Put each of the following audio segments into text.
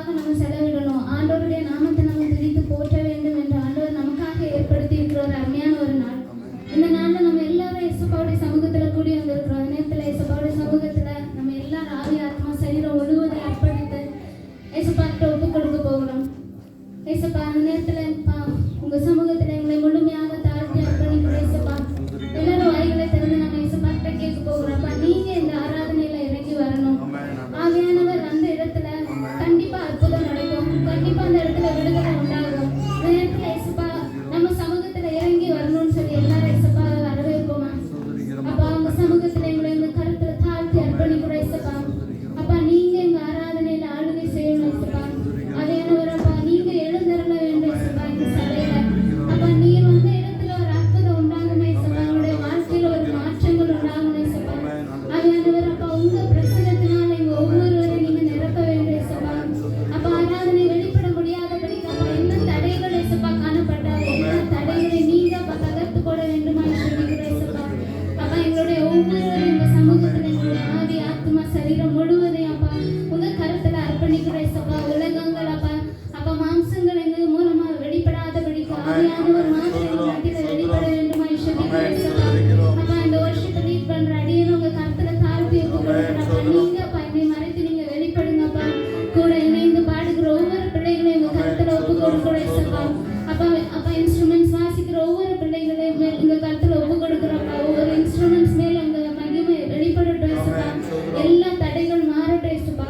ஆண்டவருக்காக நம்ம செலவிடணும். ஆண்டவருடைய நாமத்தை நம்ம துதித்து போற்ற வேண்டும் என்று ஆண்டவர் நமக்காக ஏற்படுத்தி இருக்கிற ஒரு அருமையான ஒரு நாள். இந்த நாள்ல நம்ம எல்லாரும் இயேசுவுடைய சமூகத்துல கூடி வந்திருக்கிறோம். அந்த நேரத்துல இயேசுவுடைய சமூகத்துல நம்ம எல்லாரும் ஆவி ஆத்மா சரீரம் முழுவதை அர்ப்பணித்து இயேசுப்பாட்ட ஒப்பு கொடுக்க போகிறோம். இயேசுப்பா, அந்த நேரத்துல உங்க சமூகத்துல எங்களை முழுமையாக தாழ்த்தி அர்ப்பணிக்கிறோம். இயேசுப்பா, எல்லாரும் வாய்களை திறந்து நம்ம இயேசுப்பாட்ட கேட்க போகிறோம்ப்பா. நீங்க இந்த ஆராதனையில இறங்கி வரணும். ஆவியானவர் அந்த இடத்துல கண்டிப்பா அற்புதம் நடக்கும். கண்டிப்பா அந்த இடத்துல விடுதலை உண்டாகும். அந்த நேரத்துல இயேசுப்பா நம்ம சமூகத்துல இறங்கி வரணும்னு சொல்லி எல்லாரும் இயேசுப்பா வரவேற்போமா. அப்பா, உங்க சமூகத்துல எங்களை இந்த கருத்துல தாழ்த்தி அர்ப்பணிக்கிறோம். இயேசுப்பா, அப்பா நீங்க எங்க ஆராதனையில ஆளுகை செய்யணும். இயேசுப்பா, ஆவியானவர் அப்பா நீங்க எழுந்தருள வேண்டும். இயேசுப்பா, இந்த சபையில அப்பா நீர் வந்த இடத்துல ஒரு அற்புதம் உண்டாகும். இயேசுப்பா, உங்களுடைய வாழ்க்கையில ஒரு மாற்றங்கள் உண்டாகும். இயேசுப்பா, ஆவியானவர் அப்பா உங்க பிரசன்னத்தினால எங்க ஒவ்வொருவரையும் நீங்க நிரப்ப வேண்டும். இயேசுப்பா, அப்பா ஆராதனை வெளிப்பட முடியாதபடிக்கு அப்பா என்ன தடைகள் இயேசுப்பா காணப்பட்டாலும் என்ன தடைகளை நீங்க அப்பா தகர்த்து போட வேண்டுமா சொல்லிக்கிறேன். இயேசுப்பா, அப்பா எங்களுடைய ஒவ்வொருவரும் இந்த சமூகத்துல எங்களுடைய ஆவி ஆத்மா சரீரம் முழுவதையும் அப்பா உங்க கருத்துல அர்ப்பணிக்கிறேன். இயேசுப்பா, உலகங்கள் அப்பா அப்பா மாம்சங்கள் எங்க மூலமா வெளிப்படாதபடிக்கு ஆவியானவர் மாத்திரம் மத்தியில வெளிப்பட வேண்டுமா சொல்லிக்கிறேன். இயேசுப்பா, அப்பா இந்த வருஷத்தை லீட் பண்ற அடியேன் உங்க கருத்துல தாழ்த்தி ஒப்புக்கொடுக்கிறப்பா நீங்க அப்பா என்னை மறைத்து நீங்க வெளிப்படுங்கப்பா. கூட இணைந்து பாடுகிற ஒவ்வொரு பிள்ளைகளையும் உங்க கருத்துல ஒப்பு கொடுக்கிறோம். இயேசுப்பா, அப்பா அப்பா இன்ஸ்ட்ருமெண்ட்ஸ் வாசிக்கிற ஒவ்வொரு பிள்ளைகளையும் உங்க கருத்துல ஒப்பு கொடுக்கிறப்பா. ஒவ்வொரு இன்ஸ்ட்ருமெண்ட்ஸ் மேல உங்க மகிமை வெளிப்படட்டும். இயேசுப்பா, எல்லா தடைகள் மாறட்டும். இயேசுப்பா,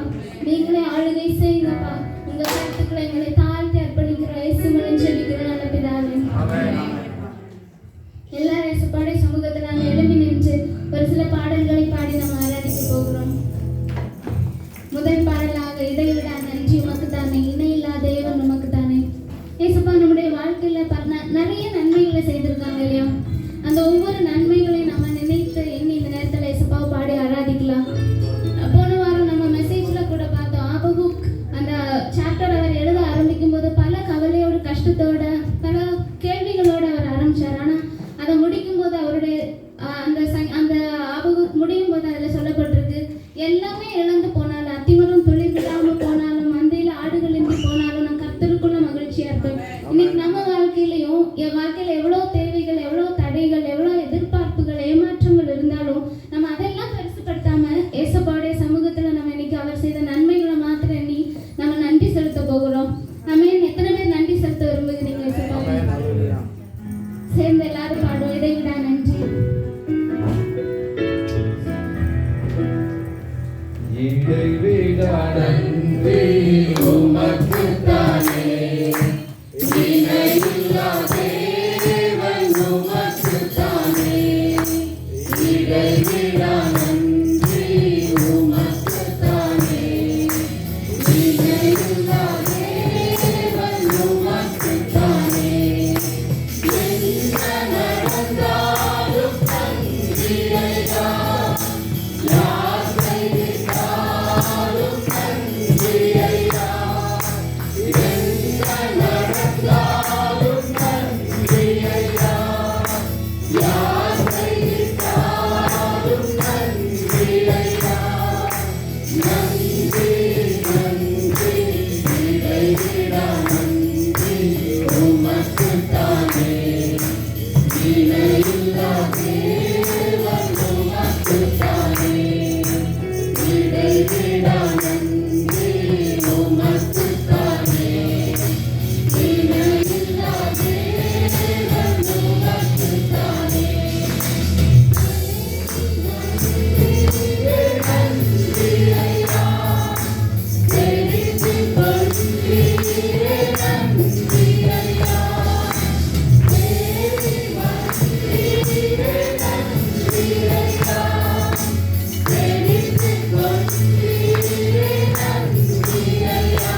நீங்களே ஆளுகை செய்யுங்கப்பா. உங்க கருத்துக்களை எங்களை தாழ்த்தி அர்ப்பணிக்கிற இயேசுவின் சொல்லிக்கிற நல்ல பிதாவே. எல்லாரும் இயேசுப்பாடைய சமூகத்துல நாங்கள் எழுப்பி நின்று ஒரு சில பாடல்களை பாடி நம்ம ஆராதிக்க போகிறோம். முதல் பாடலாக இடைவிடா நன்றி உமக்கு தானே, இணையில்லா தேவன் உமக்கு தானே. இயேசுப்பா நம்முடைய வாழ்க்கையில நிறைய நன்மைகளை செய்திருக்காங்க இல்லையா? அந்த ஒவ்வொரு நன்மைகளையும் நம்ம நினைத்து எண்ணி இந்த நேரத்துல இயேசுப்பாவை பாடி ஆராதிக்கலாம். போன வாரம் நம்ம மெசேஜ்ல கூட பார்த்தோம், ஆபகுக் அந்த சாப்டர் அவர் எழுத ஆரம்பிக்கும் போது பல கவலையோட கஷ்டத்தோட பல கேள்விகளோட அவர் ஆரம்பிச்சார். ஆனா அதை முடிக்கும் போது அவருடைய அந்த ஆபகுக் முடியும் போது அதுல சொல்லப்பட்டிருக்கு, எல்லாமே இழந்து போனாலும் அத்திமரம் துளி விடாம போனாலும் மந்தையில ஆடுகள் இன்றி போனாலும் நான் கர்த்தருக்குள்ள மகிழ்ச்சியா இருப்பேன். இன்னைக்கு நம்ம வாழ்க்கையிலையும் என் வாழ்க்கையில எவ்வளவு தேவைகள், எவ்வளவு தடைகள், எவ்வளவு எதிர்பார்ப்புகள், ஏமாற்றங்கள் இருந்தாலும் நம்ம அதெல்லாம் பெருசுப்படுத்தாம ஏசப்பாவுடைய சமூகத்துல நம்ம இன்னைக்கு அவர் செய்த நன்மைகளை மாத்திரம் எண்ணி நம்ம நன்றி செலுத்த போகிறோம். ஆமென். எத்தனை பேர் நன்றி செலுத்த விரும்புகிறீங்க? சேர்ந்து எல்லாரும் பாடுவோம், இடைவிடா நன்றி. இடைவிடா நன்றி உமக்கு தானே, இணையில்லா தேவன் உமக்கு தானே. இடைவிடா நன்றி உமக்கு தானே, இணையில்லா தேவன் உமக்கு தானே. என்ன நடந்தாலும் நன்றியையா, யார் கைவிட்டாலும் நன்றியையா. என்ன நடந்தாலும் நன்றியையா, யார் கைவிட்டாலும் நன்றியையா. நன்றி நன்றி இடைவிடா நன்றி உமக்கு தானே, இணையில்லா தேவன் உமக்கு தானே. இடைவிடா நன்றி உமக்கு தானே, இணையில்லா தேவன் உமக்கு தானே. நன்றியையா, தெரிந்து கொள்கிறே நன்றியையா. தேடி வந்தீரே நன்றியையா, தெரிந்து கொள்கிறே நன்றியையா.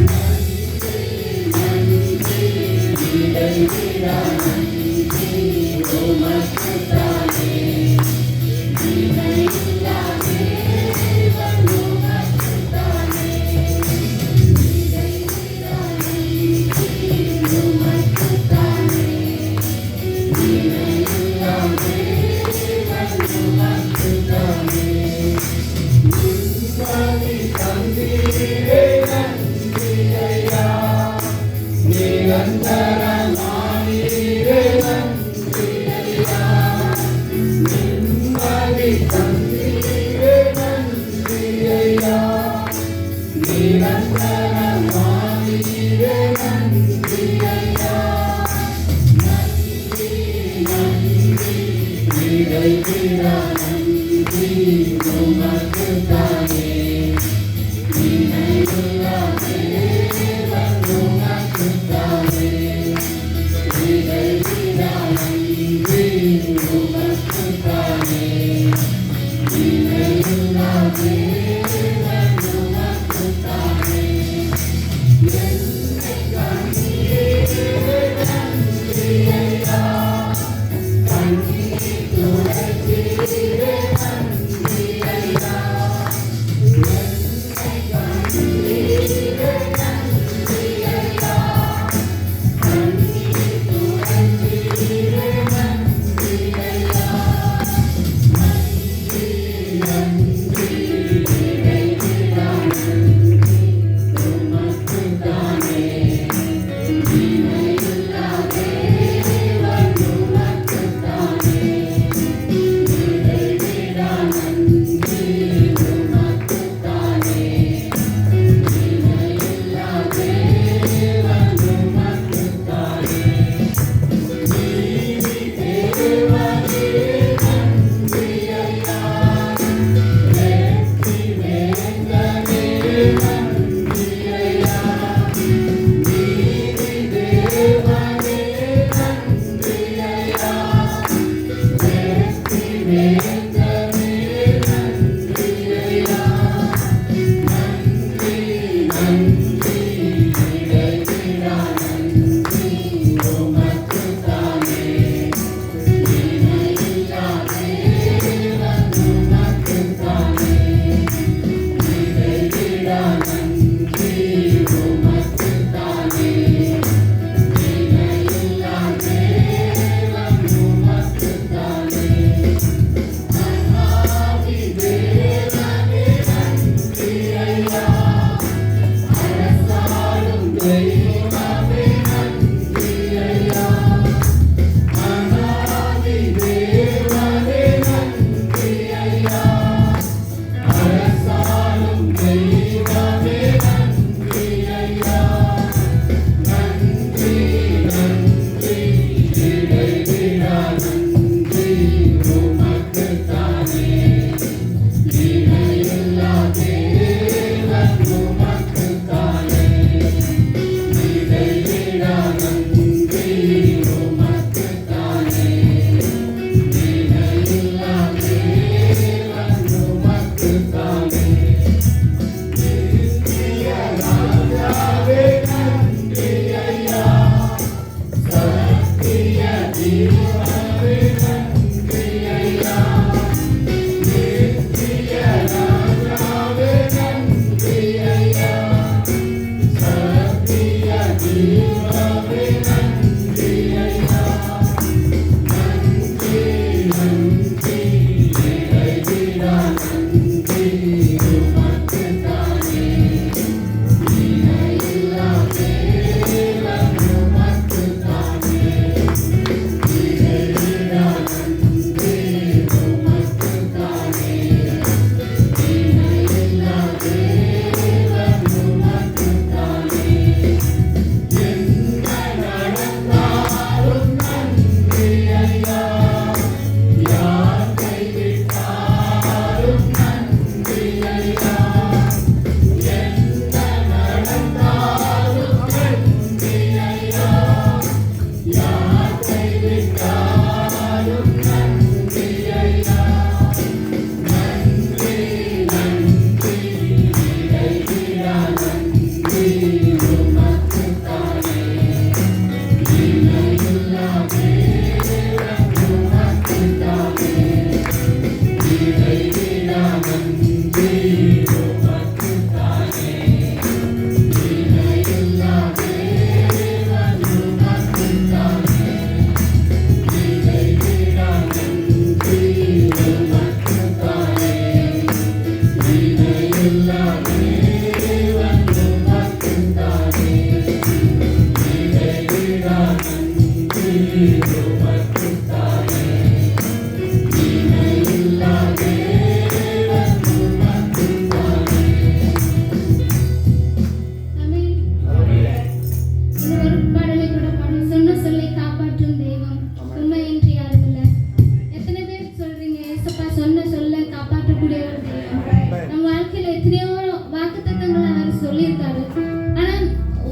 நன்றி நன்றி இடைவிடா நன்றி உமக்கு தானே, இணையில்லா தேவன் உமக்கு தானே. இடைவிடா நன்றி உமக்கு தானே, இணையில்லா தேவன் உமக்கு தானே. முன்பதி தந்தீரே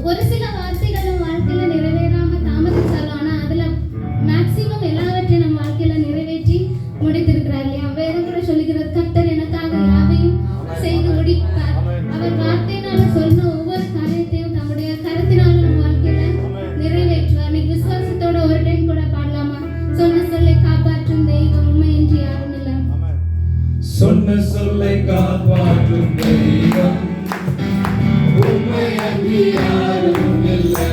ஒரு சில வார்த்தைகள் நம்ம வாழ்க்கையில நிறைவேறாம தாமதிச்சாலும் ஆனா அதுல மேக்சிமம் எல்லாவற்றையும் நம்ம வாழ்க்கையில நிறைவேற்றி முடித்திருக்கிறார் இல்லையா? வேதம் கூட சொல்லுகிறது, கர்த்தர் எனக்காக யாவையும் செய்து முடிப்பார். அவர் வார்த்தையினால சொன்ன ஒவ்வொரு காரியத்தையும் தம்முடைய கருத்தினால நம்ம வாழ்க்கையில நிறைவேற்றுவார். இன்னைக்கு விசுவாசத்தோட ஒரு டைம் கூட பாடலாமா? சொன்ன சொல்லை காப்பாற்றும் தெய்வம் உண்மையின்றி யாரும் இல்லை. சொன்ன சொல்லை காப்பாற்றும் தெய்வம் உண்மையன்றி யாரும் இல்லை.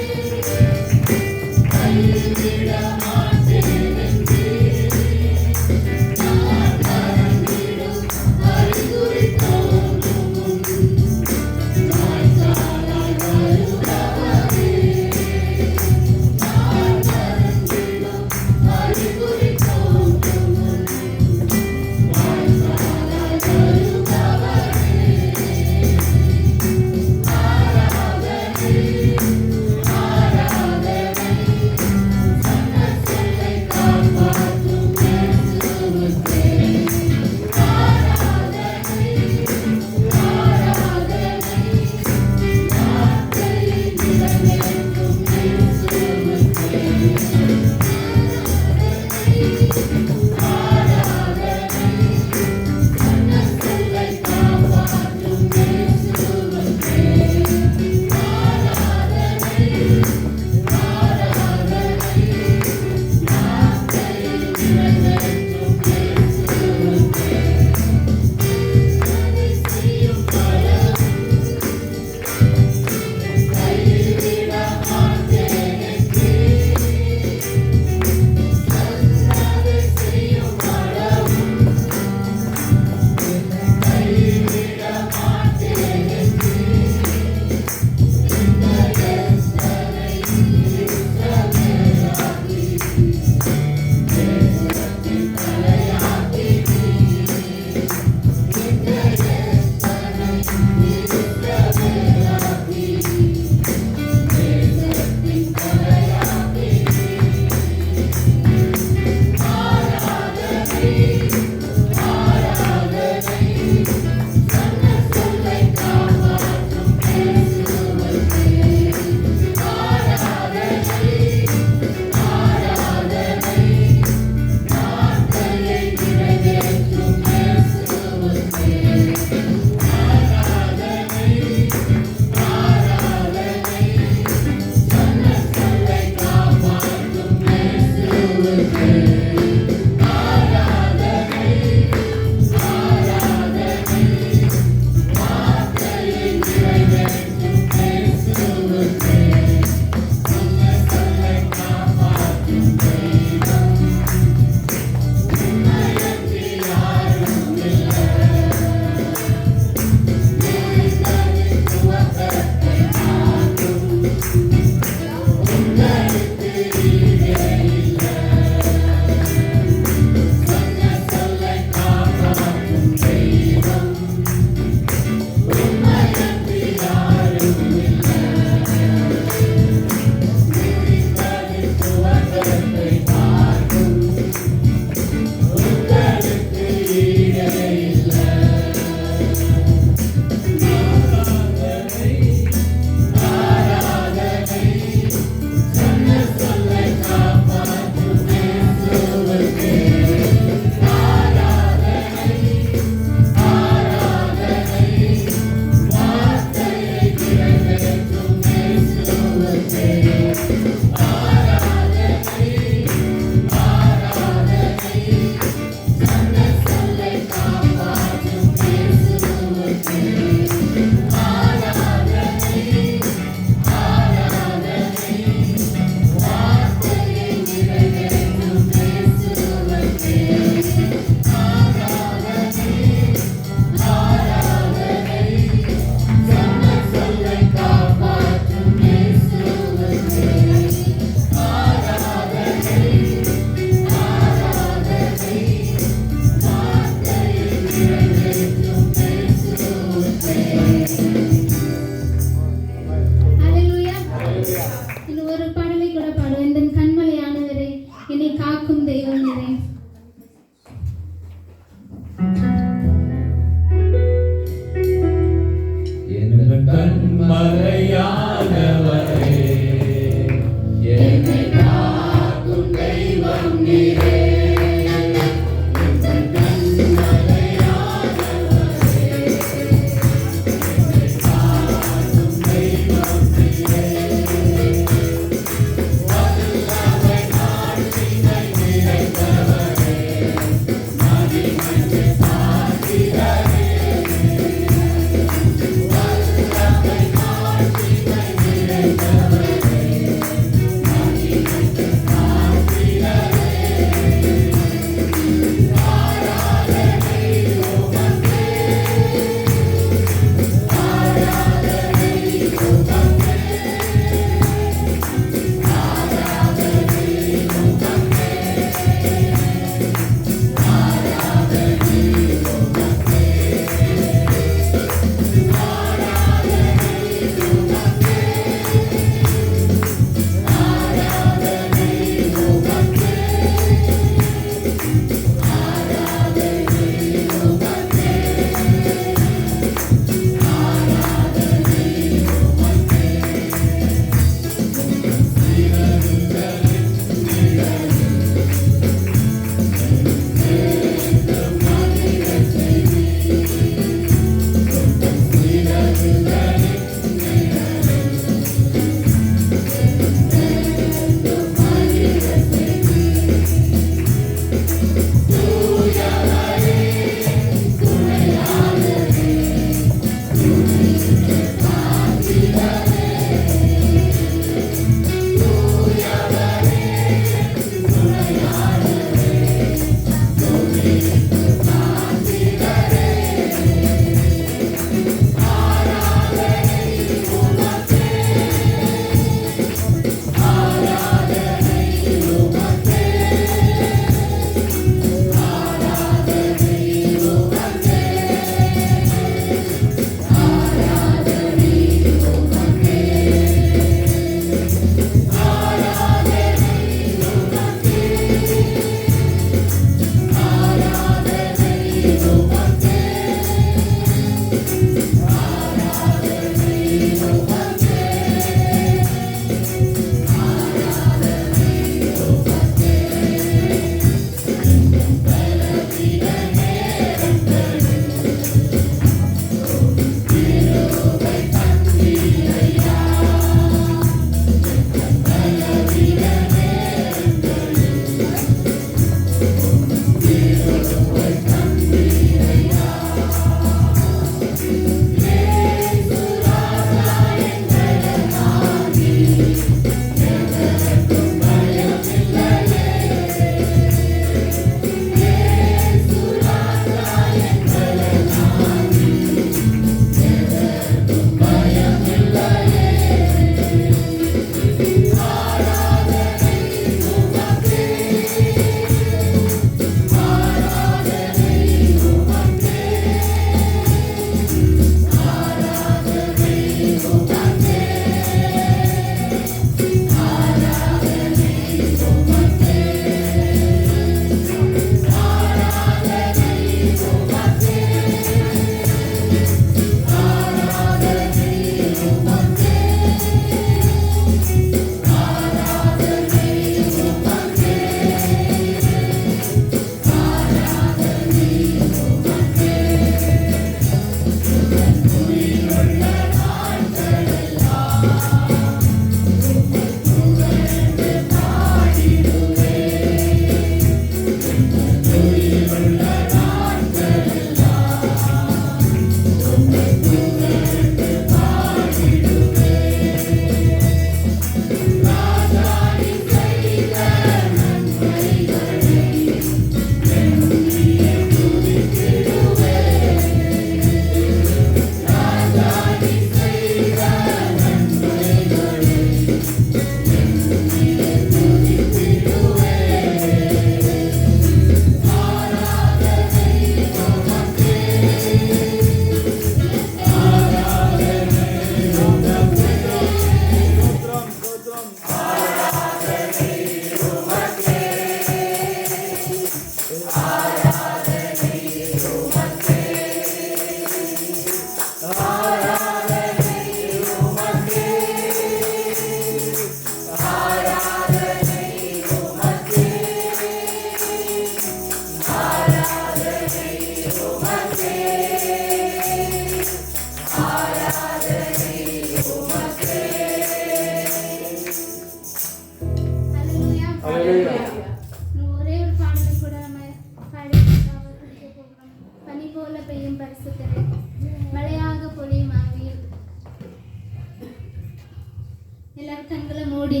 எல்லாரும் கண்களை மூடி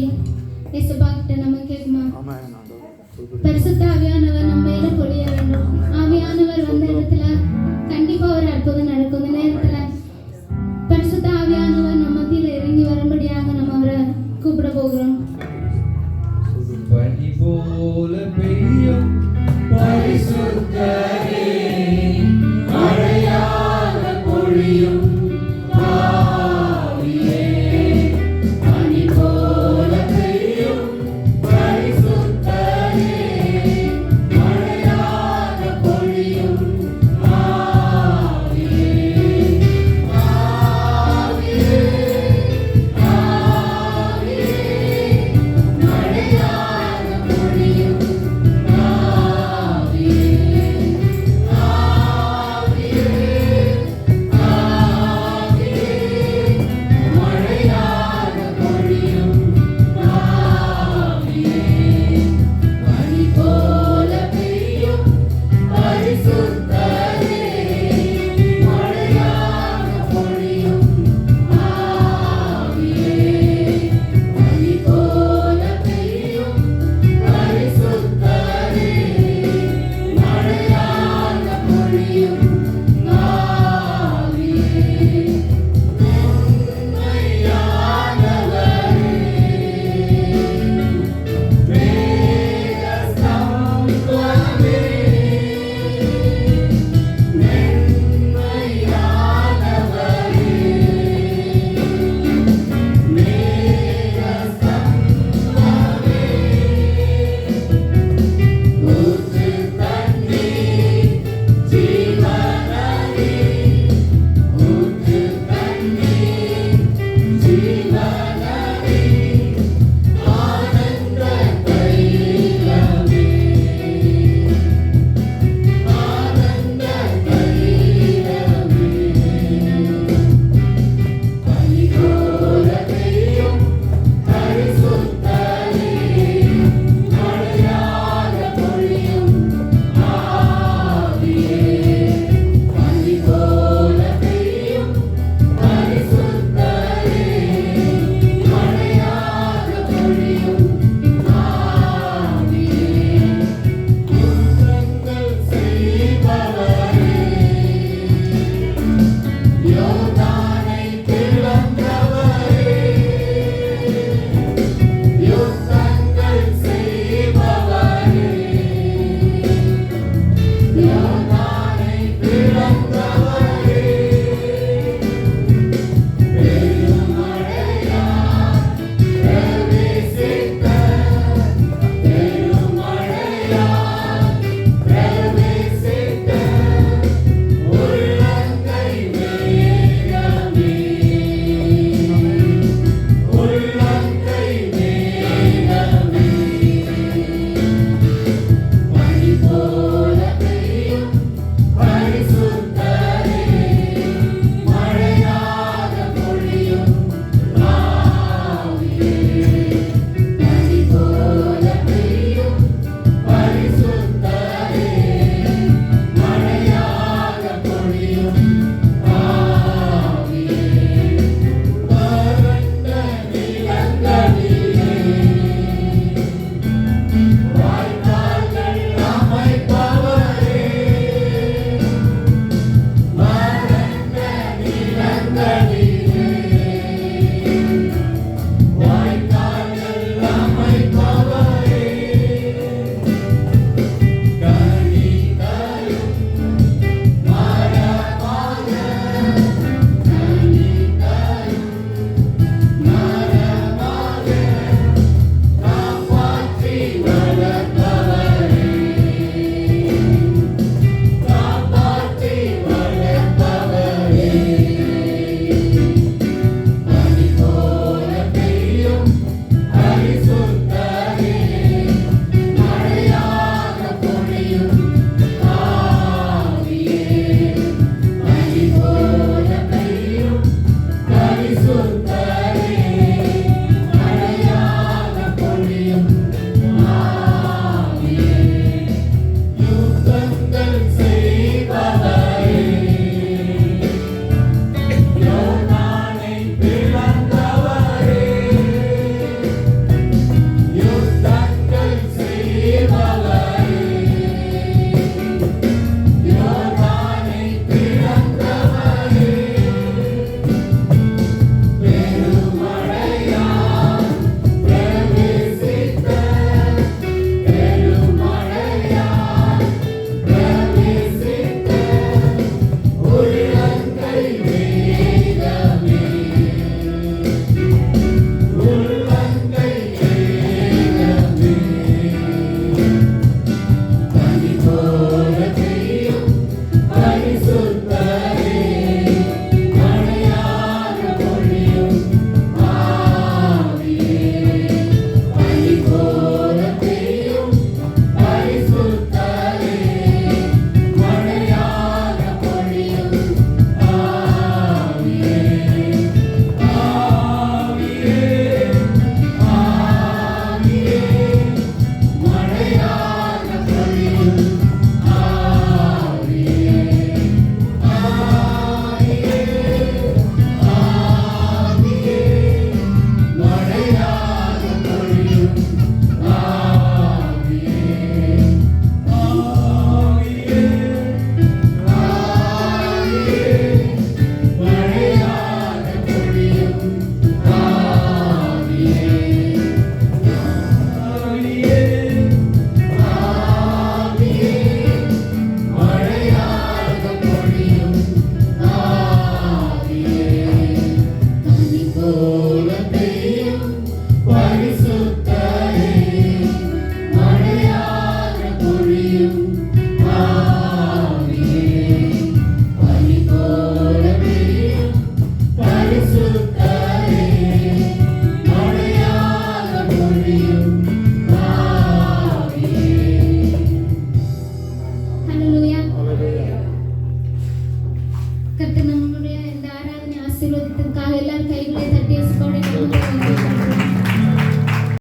இயேசுப்பா கிட்ட நம்ம கேட்குமா? பரிசுத்த ஆவியானவர் நம்ம மேல பொழிய வேண்டும். ஆவியானவர் வந்த இடத்துல கண்டிப்பா ஒரு அற்புதம் நடக்கும். இந்த நேரத்துல பரிசுத்த ஆவியானவர் நம்ம மத்தியில இறங்கி வரும்படியாக நம்ம அவரை கூப்பிட போகிறோம். பனி போல பெய்யும் பரிசுத்தரே, மழையாக பொழியும் ஆவியே. பனி போல பெய்யும் பரிசுத்தரே, மழையாக பொழியும் ஆவியே. ஆவியே, ஆவியே, மழையாக பொழியும் ஆவியே. ஆவியே, ஆவியே, மழையாக பொழியும் ஆவியே. பனி போல பெய்யும் பரிசுத்தரே, மழையாக பொழியும் ஆவியே. பனி போல பெய்யும் பரிசுத்தரே, மழையாக பொழியும் ஆவியே. ஊற்று தண்ணீர் ஜீவநதி, ஊற்று தண்ணீர் ஜீவநதி.